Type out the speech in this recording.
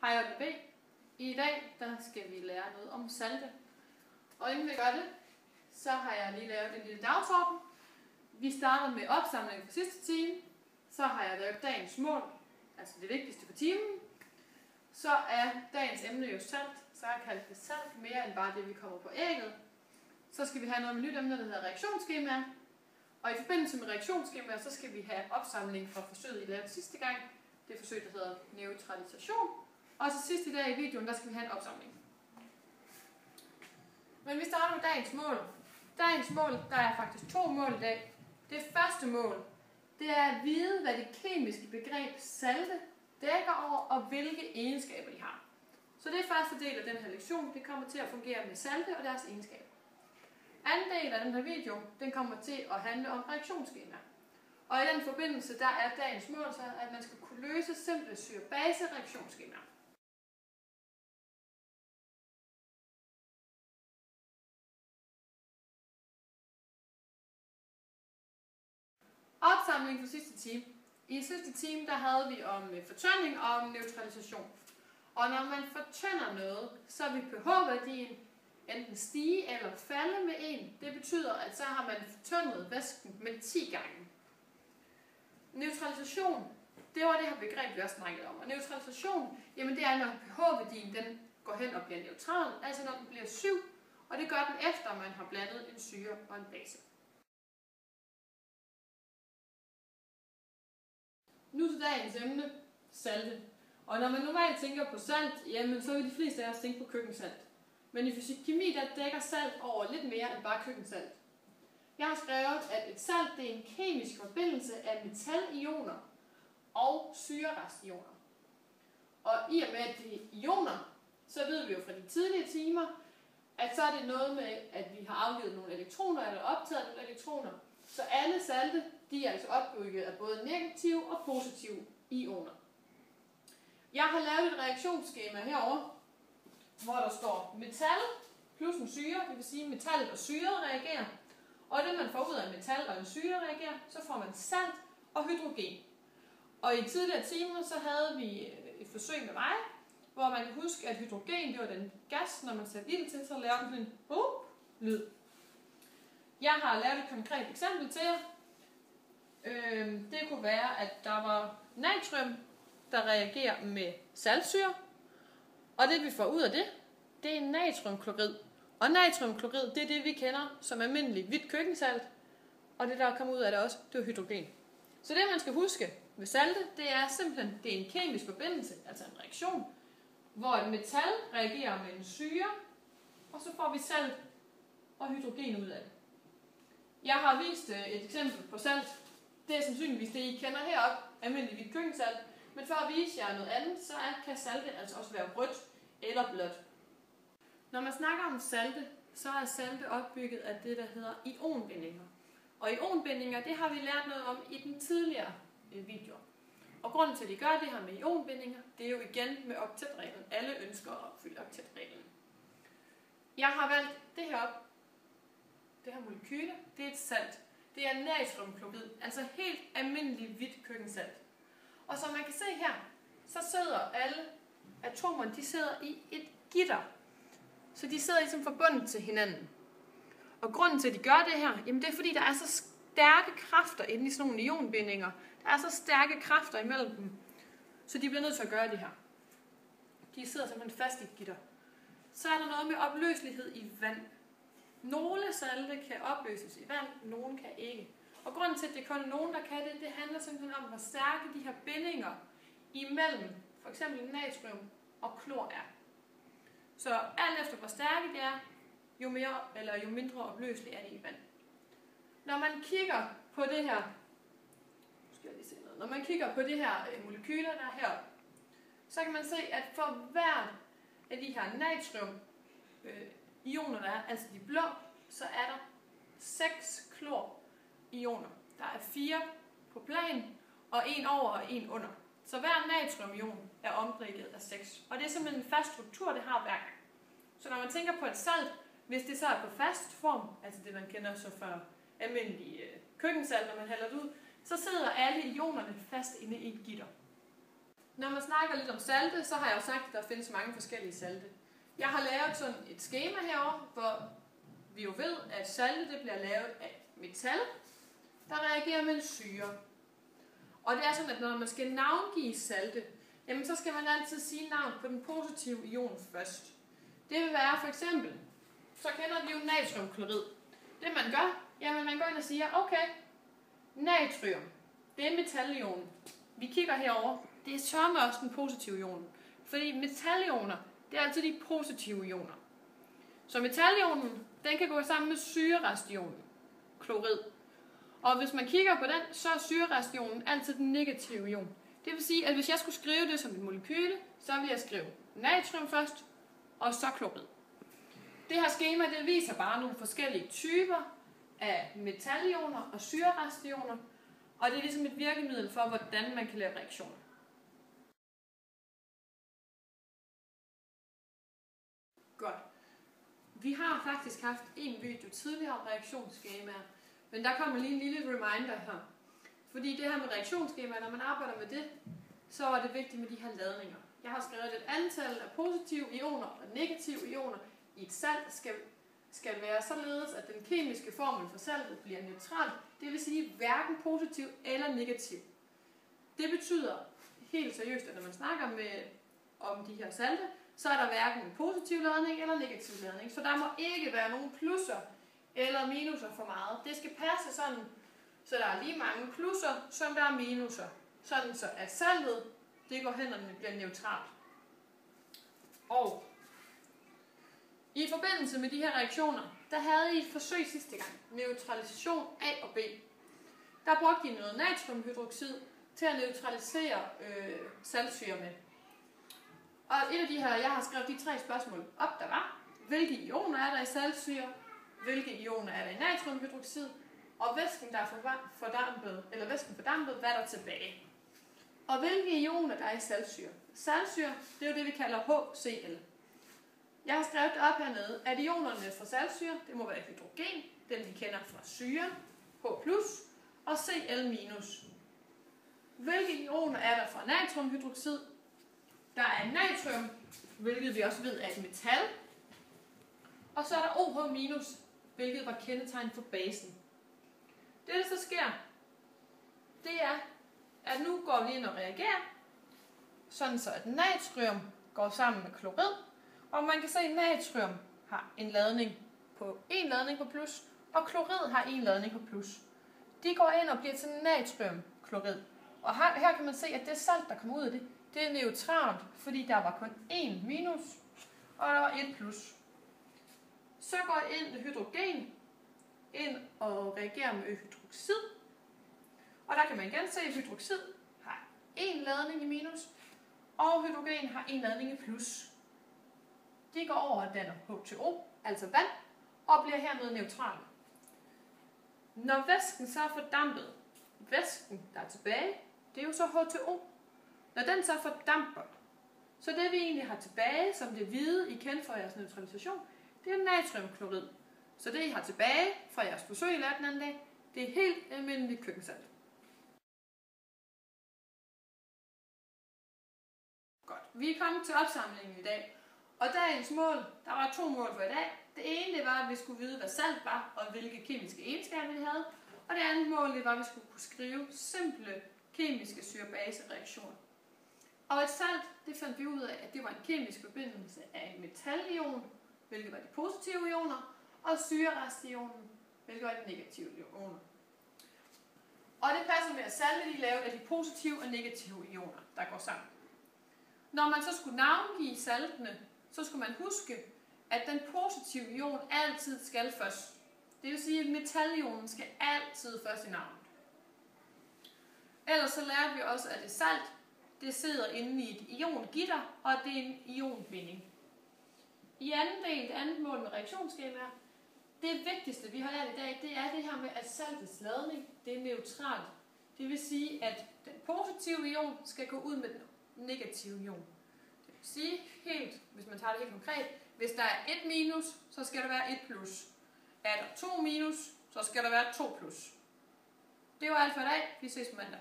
Hej og B. I dag skal vi lære noget om salte. Og inden vi gør det, så har jeg lige lavet en lille dagsorden. Vi starter med opsamling for sidste time. Så har jeg lavet dagens mål, altså det vigtigste for timen. Så er dagens emne jo salt, så har jeg kaldt det salt mere end bare det, vi kommer på ægget. Så skal vi have noget med nyt emne, der hedder reaktionsskemaer. Og i forbindelse med reaktionsskemaer, så skal vi have opsamling fra forsøget, I lavede sidste gang. Det er forsøg, der hedder neutralisation. Og til sidst i dag i videoen, der skal vi have en opsamling. Men vi starter med dagens mål. Dagens mål, der er faktisk 2 mål i dag. Det første mål, det er at vide, hvad det kemiske begreb salte dækker over, og hvilke egenskaber de har. Så det er første del af den her lektion, det kommer til at fungere med salte og deres egenskaber. Anden del af den her video, den kommer til at handle om reaktionsskemaer. Og i den forbindelse, der er dagens mål så, at man skal kunne løse simple syre-base-reaktionsskemaer. Opsamling for sidste time. I sidste time, der havde vi om fortynding og om neutralisation. Og når man fortynder noget, så vil pH-værdien enten stige eller falde med 1. Det betyder, at så har man fortyndet væsken med 10 gange. Neutralisation, det var det her begreb, vi også snakkede om. Og neutralisation, jamen det er, når pH-værdien den går hen og bliver neutral, altså når den bliver 7, og det gør den efter, man har blandet en syre og en base. Nu til dagens emne, salte. Og når man normalt tænker på salt, jamen så vil de fleste af os tænke på køkkensalt. Men i fysik-kemi, der dækker salt over lidt mere end bare køkkensalt. Jeg har skrevet, at et salt det er en kemisk forbindelse af metalioner og syrerestioner. Og i og med, at det er ioner, så ved vi jo fra de tidlige timer, at så er det noget med, at vi har afgivet nogle elektroner eller optaget nogle elektroner. Så alle salte, de er altså opbygget af både negative og positive ioner. Jeg har lavet et reaktionsskema herovre, hvor der står metal plus en syre, det vil sige at metal og syre reagerer. Og det man får ud af metal og en syre reagerer, så får man salt og hydrogen. Og i tidligere timer, så havde vi et forsøg med mig, hvor man kan huske, at hydrogen det var den gas, når man satte ild til, så lavede den sådan en lyd. Jeg har lavet et konkret eksempel til jer. Det kunne være, at der var natrium, der reagerer med saltsyre. Og det vi får ud af det, det er natriumklorid. Og natriumklorid, det er det vi kender som almindelig hvidt køkkensalt. Og det der kommer ud af det også, det er hydrogen. Så det man skal huske ved salte, det er simpelthen, det er en kemisk forbindelse, altså en reaktion, hvor et metal reagerer med en syre, og så får vi salt og hydrogen ud af det. Jeg har vist et eksempel på salt. Det er sandsynligvis det, I kender heroppe, almindelig hvidt køkkensalt. Men for at vise jer noget andet, så kan salte altså også være rødt eller blåt. Når man snakker om salte, så er salte opbygget af det, der hedder ionbindinger. Og ionbindinger, det har vi lært noget om i den tidligere video. Og grunden til, at de gør det her med ionbindinger, det er jo igen med oktetreglen. Alle ønsker at opfylde oktetreglen. Jeg har valgt det her op. Det her molekyle, det er et salt. Det er natriumklorid, altså helt almindelig hvidt køkkensalt. Og som man kan se her, så sidder alle atomerne, de sidder i et gitter. Så de sidder ligesom forbundet til hinanden. Og grunden til, at de gør det her, jamen det er fordi, der er så stærke kræfter inde i sådan nogle ionbindinger. Der er så stærke kræfter imellem dem, så de bliver nødt til at gøre det her. De sidder simpelthen fast i et gitter. Så er der noget med opløselighed i vand. Nogle salte kan opløses i vand, nogle kan ikke. Og grunden til, at det kun er nogen, der kan det, det handler simpelthen om, hvor stærke de her bindinger imellem for eksempel natrium og klor er. Så alt efter hvor stærke det er, jo mere eller jo mindre opløseligt er det i vand. Når man kigger på det her, når man kigger på det her molekyler, der er heroppe, så kan man se, at for hver af de her natrium ioner, der er, altså de blå, så er der 6 klor-ioner. Der er 4 på plan, og 1 over og 1 under. Så hver natriumion er omdrikket af 6. Og det er simpelthen en fast struktur, det har hver gang. Så når man tænker på et salt, hvis det så er på fast form, altså det man kender så for almindelig køkkensalt, når man hælder det ud, så sidder alle ionerne fast inde i et gitter. Når man snakker lidt om salte, så har jeg jo sagt, at der findes mange forskellige salte. Jeg har lavet sådan et skema herovre, hvor vi jo ved, at salte det bliver lavet af metal, der reagerer med en syre. Og det er sådan, at når man skal navngive salte, jamen så skal man altid sige navn på den positive ion først. Det vil være for eksempel, så kender vi jo natriumklorid. Det man gør, jamen man går ind og siger, okay, natrium, det er metalionen. Vi kigger herover. Det er sørme også den positive ion. Fordi metalioner, det er altid de positive ioner. Så metalionen, den kan gå sammen med syrerestionen, klorid. Og hvis man kigger på den, så er syrerestionen altid den negative ion. Det vil sige, at hvis jeg skulle skrive det som en molekyle, så vil jeg skrive natrium først, og så klorid. Det her skema, det viser bare nogle forskellige typer af metalioner og syrerestioner, og det er ligesom et virkemiddel for, hvordan man kan lave reaktioner. Godt. Vi har faktisk haft en video tidligere om reaktionsskemaer, men der kommer lige en lille reminder her. Fordi det her med reaktionsskemaer, når man arbejder med det, så er det vigtigt med de her ladninger. Jeg har skrevet et antal af positive ioner og negative ioner i et salt skal være således, at den kemiske formel for saltet bliver neutral, det vil sige hverken positiv eller negativ. Det betyder helt seriøst, at når man snakker om de her salte, så er der hverken en positiv ladning eller negativ ladning. Så der må ikke være nogen plusser eller minuser for meget. Det skal passe sådan, så der er lige mange plusser, som der er minuser. Sådan så at saltet, det går hen og bliver neutralt. Og i forbindelse med de her reaktioner, der havde I et forsøg sidste gang, neutralisation A og B. Der brugte I noget natriumhydroxid til at neutralisere saltsyre med. Og et af de her, jeg har skrevet de 3 spørgsmål op, der var, hvilke ioner er der i saltsyre, hvilke ioner er der i natriumhydroxid, og væsken, der er fordampet, hvad er der tilbage. Og hvilke ioner der er i saltsyre. Saltsyre, det er jo det, vi kalder HCl. Jeg har skrevet det op hernede, at ionerne fra saltsyre, det må være hydrogen, den vi kender fra syre, H+, og Cl-. Hvilke ioner er der fra natriumhydroxid? Der er natrium, hvilket vi også ved er et metal. Og så er der OH-, hvilket var kendetegn for basen. Det, der så sker, det er, at nu går vi ind og reagerer, sådan så at natrium går sammen med klorid, og man kan se, at natrium har en ladning på plus, og klorid har en ladning på plus. De går ind og bliver til natriumklorid. Og her kan man se, at det salt, der kommer ud af det, det er neutralt, fordi der var kun 1 minus, og der var 1 plus. Så går hydrogen ind og reagerer med hydroxid. Og der kan man igen se, at hydroxid har 1 ladning i minus, og hydrogen har 1 ladning i plus. De går over og danner H2O, altså vand, og bliver hermed neutrale. Når væsken så er fordampet, væsken der er tilbage, det er jo så H2O. Når den så fordamper, så det vi egentlig har tilbage, som det hvide, I kender fra jeres neutralisation, det er natriumklorid. Så det I har tilbage fra jeres forsøg i den anden dag, det er helt almindelig køkkensalt. Godt. Vi er kommet til opsamlingen i dag. Og dagens mål, der var 2 mål for i dag. Det ene det var, at vi skulle vide, hvad salt var, og hvilke kemiske egenskaber det havde. Og det andet mål, det var, at vi skulle kunne skrive simple kemiske syre-base-reaktioner. Og et salt, det fandt vi ud af, at det var en kemisk forbindelse af en metalion, hvilket var de positive ioner, og syrerestionen, hvilket var de negative ioner. Og det passer med, at salte de lavet af de positive og negative ioner, der går sammen. Når man så skulle navngive saltene, så skulle man huske, at den positive ion altid skal først. Det vil sige, at metalionen skal altid først i navnet. Ellers så lærte vi også, at det salt, det sidder inde i et iongitter, og det er en ionbinding. I anden del, det andet mål med reaktionsskemaer, det vigtigste vi har lært i dag, det er det her med, at saltets ladning, det er neutralt. Det vil sige, at den positive ion skal gå ud med den negative ion. Det vil sige helt, hvis man tager det helt konkret, hvis der er 1 minus, så skal der være 1 plus. Er der 2 minus, så skal der være 2 plus. Det var alt for i dag. Vi ses på mandag.